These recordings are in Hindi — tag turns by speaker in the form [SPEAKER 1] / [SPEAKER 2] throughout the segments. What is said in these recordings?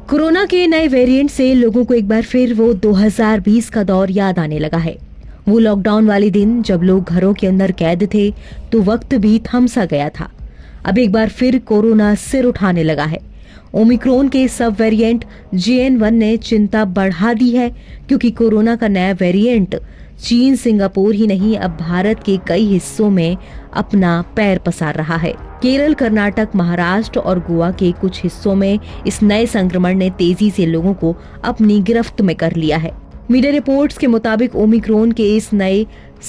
[SPEAKER 1] कोरोना के नए वेरिएंट से लोगों को एक बार फिर वो 2020 का दौर याद आने लगा है। वो लॉकडाउन वाले दिन जब लोग घरों के अंदर कैद थे तो वक्त भी थम सा गया था। अब एक बार फिर कोरोना सिर उठाने लगा है। ओमिक्रॉन के सब वेरिएंट JN1 ने चिंता बढ़ा दी है, क्योंकि कोरोना का नया वेरिएंट चीन, सिंगापुर ही नहीं अब भारत के कई हिस्सों में अपना पैर पसार रहा है। केरल, कर्नाटक, महाराष्ट्र और गोवा के कुछ हिस्सों में इस नए संक्रमण ने तेजी से लोगों को अपनी गिरफ्त में कर लिया है। मीडिया रिपोर्ट्स के मुताबिक ओमिक्रॉन के इस नए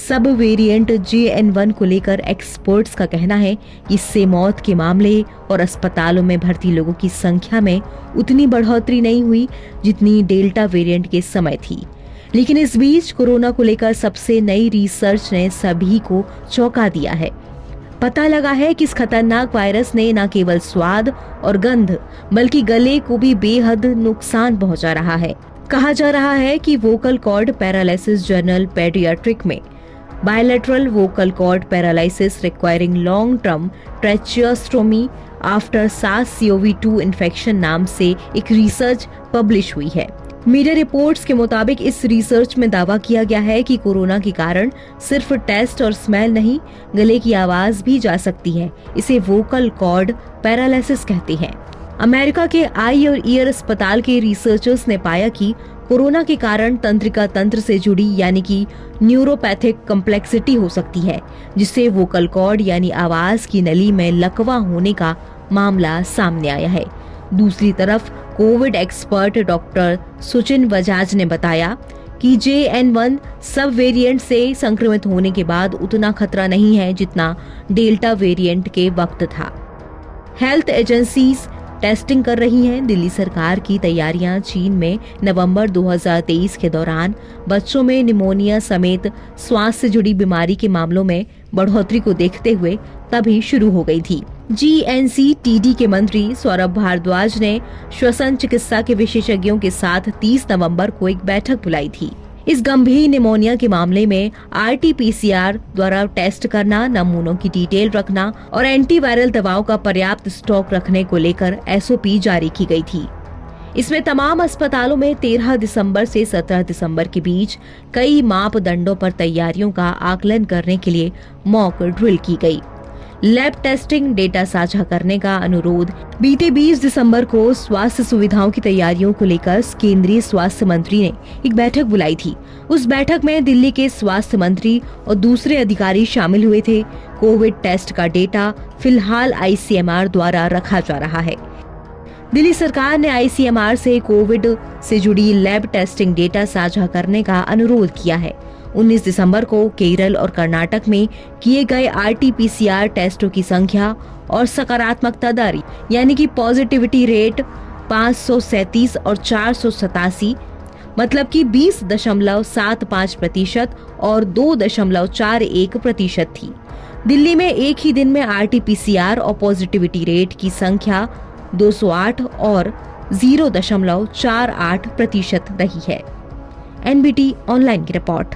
[SPEAKER 1] सब वेरिएंट JN1 को लेकर एक्सपर्ट्स का कहना है कि इससे मौत के मामले और अस्पतालों में भर्ती लोगों की संख्या में उतनी बढ़ोतरी नहीं हुई जितनी डेल्टा वेरिएंट के समय थी। लेकिन इस बीच कोरोना को लेकर सबसे नई रिसर्च ने सभी को चौंका दिया है। पता लगा है कि इस खतरनाक वायरस ने न केवल स्वाद और गंध बल्कि गले को भी बेहद नुकसान पहुंचा रहा है। कहा जा रहा है कि vocal cord paralysis journal paediatric में bilateral vocal cord paralysis requiring long term tracheostomy after SARS-CoV-2 infection नाम से एक रिसर्च पब्लिश हुई है। मीडिया रिपोर्ट्स के मुताबिक इस रिसर्च में दावा किया गया है कि कोरोना के कारण सिर्फ टेस्ट और स्मेल नहीं, गले की आवाज भी जा सकती है। इसे वोकल कॉर्ड पैरालिसिस कहते हैं। अमेरिका के आई और ईयर अस्पताल के रिसर्चर्स ने पाया कि कोरोना के कारण तंत्रिका तंत्र से जुड़ी यानी कि न्यूरोपैथिक कॉम्प्लेक्सिटी हो सकती है, जिससे वोकल कॉर्ड यानी आवाज की नली में लकवा होने का मामला सामने आया है। दूसरी तरफ Covid expert doctor Suchin Bajaj ने बताया कि JN1 सब वेरिएंट से संक्रमित होने के बाद उतना खतरा नहीं है जितना डेल्टा वेरिएंट के वक्त था। हेल्थ एजेंसीज टेस्टिंग कर रही हैं। दिल्ली सरकार की तैयारियां चीन में नवंबर 2023 के दौरान बच्चों में निमोनिया समेत श्वास से जुड़ी बीमारी के मामलों में बढ़ोतरी को देखते हुए तभी शुरू हो गई थी। GNCTD के मंत्री सौरभ भारद्वाज ने श्वसन चिकित्सा के विशेषज्ञों के साथ 30 नवंबर को एक बैठक बुलाई थी। इस गंभीर निमोनिया के मामले में RT-PCR द्वारा टेस्ट करना, नमूनों की डिटेल रखना और एंटीवायरल दवाओं का पर्याप्त स्टॉक रखने को लेकर SOP जारी की गई थी। इसमें तमाम अस्पतालों में 13 दिसंबर से 17 दिसंबर के बीच कई मापदंडों पर तैयारियों का आकलन करने के लिए मॉक ड्रिल की गई। लैब टेस्टिंग, डेटा साझा करने का अनुरोध। बीते 20 दिसंबर को स्वास्थ्य सुविधाओं की तैयारियों को लेकर केंद्रीय स्वास्थ्य मंत्री ने एक बैठक बुलाई थी। उस बैठक में दिल्ली के स्वास्थ्य मंत्री और दूसरे अधिकारी शामिल हुए थे। कोविड टेस्ट का डेटा फिलहाल ICMR द्वारा रखा जा रहा है। दिल्ली सरकार ने ICMR से कोविड से जुड़ी लैब टेस्टिंग डेटा साझा करने का अनुरोध किया है। 19 दिसंबर को केरल और कर्नाटक में किए गए RT-PCR टेस्टों की संख्या और सकारात्मकता दर यानी कि पॉजिटिविटी रेट 537 और 487 मतलब कि 20.75% और 2.41% थी। दिल्ली में एक ही दिन में RT-PCR और पॉजिटिविटी रेट की संख्या 208 और 0.48% रही है। NBT ऑनलाइन की रिपोर्ट।